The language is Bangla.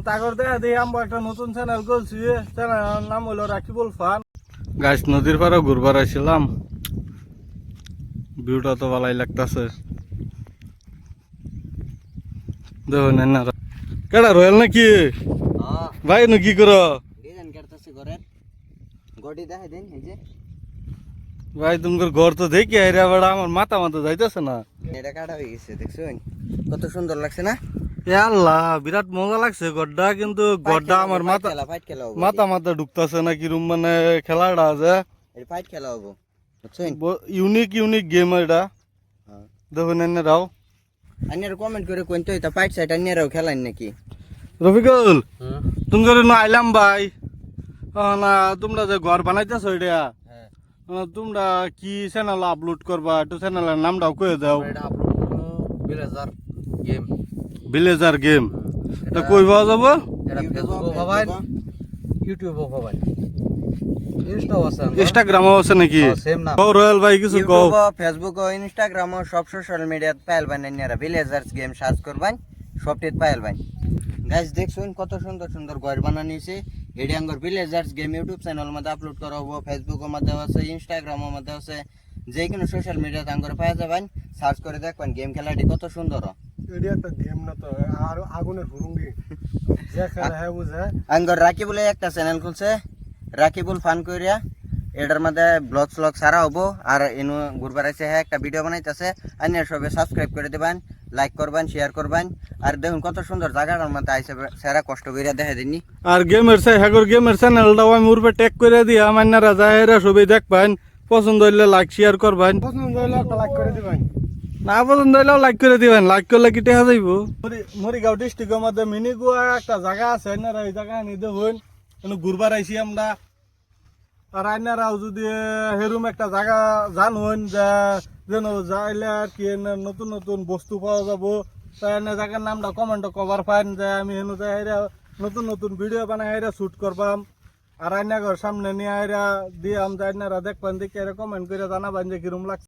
তাগর দেখা দিই আমরা একটা নতুন চ্যানেল খুলছি, চ্যানেলের নাম হলো রাকিবুল ফান। গাছ নদীর পাড়ে ঘুরবার আসছিলাম, ভিউটা তো ভালোই লাগতেছে। দেখুন না কেডা রয়েল নাকি ভাই নু কি করো ভাই? তোমার ঘর তো দেখি আইরা বেড়া আমার মাথা মাথা যাইতেছে না। এটা কাটা হয়ে গেছে, দেখছেন কত সুন্দর লাগছে না? আল্লাহ বিরাট মজা লাগছে গড্ডা, কিন্তু গড্ডা আমার মাথা মাথা মাথা ঢুকতেছে না কিরম, মানে খেলাটা আছে ফাইট খেলা হবো, বুঝছেন? ইউনিক ইউনিক গেম এটা। দেখুন এনে রাও আন্যার কমেন্ট করে কোন তো এটা ফাইট সাইট আন্যারাও খেলান নাকি? রফিকুল তোমার না আইলাম ভাই, না তোমরা যে ঘর বানাইতেছো এটা, তোমরা কি চ্যানেল আপলোড করবা? একটু চ্যানেলের নামটাও কয়ে দাও। Villager game. ভিলেজার গেম এটা কই পাওয়া যাবো? এটা ফেসবুকও পাবেন, ইউটিউবও পাবেন, ইনস্টাগ্রামও আছে নাকি? সেম নাম। ও রয়্যাল ভাই কিছু কও। ফেসবুক ও ইনস্টাগ্রাম ও সব সোশ্যাল মিডিয়াত পাইলবেন আন্যারা ভিলেজার্স গেম সার্চ করবেন, সবটিত পাইলবেন। গাইস দেখছুন কত সুন্দর সুন্দর ঘর বানানিছে। এডি আঙ্গর ভিলেজার্স গেম ইউটিউব চ্যানেল মধ্যে আপলোড করা হবো, ফেসবুকের মধ্যে আছে, ইনস্টাগ্রামের মধ্যে আছে, যে কোনো সোশ্যাল মিডিয়াতে আঙ্গর পাওয়া যাবেন। সার্চ করে দেখবেন গেম খেলাটি কত সুন্দর। এডি একটা গেম না তো, আর আগুনের হুরুঙ্গি যে খেলা হ্যাঁ বুঝে। আঙ্গর রাকিবুল একটা চ্যানেল খুলছে, রাকিবুল ফান কইরা। এটার মধ্যে ব্লগ স্লগ সারা হবো, আর এনু ঘুরবার আছে হ্যাঁ একটা ভিডিও বানাইতেছে। আন্যার সবাই সাবস্ক্রাইব করে দিবেন, লাইক করবেন, শেয়ার করবেন। আর দেখুন কত সুন্দর জায়গাটার মধ্যে আইসে, সারা কষ্ট করে দেখা দিননি। আর গেমের গেমের চ্যানেলটাও আমি উর্বে ট্যাগ করে দিয়া মান্নারা যায় সবাই দেখবেন। পছন্দ হইলে লাইক শেয়ার করবেন, পছন্দ হইলে একটা লাইক করে দিবেন, না পছন্দ হইলেও লাইক করে দিবেন। লাইক করলে কি টেহা যাইব? মরিগাঁও ডিস্ট্রিক্টের মধ্যে মিনি গোয়া একটা জায়গা আছে, আইনারা এই জায়গা নিয়ে দেখুন ঘুরবার আইসি আমরা। আর আইনারাও যদি হেরুম একটা জায়গা জানুন যে যেন যাইলে আর কি নতুন নতুন বস্তু পাওয়া যাবো, তাই এনে জায়গার নামটা কমেন্ট কভার পাইন যে আমি হেন যাই নতুন নতুন ভিডিও বানাই হাইরা শুট করবাম। আর আইনাগর সামনে নিয়ে আইরা দিয়ে আমরা আইনারা দেখবেন, দেখে কমেন্ট করে জানাবেন যে কিরম লাগছে।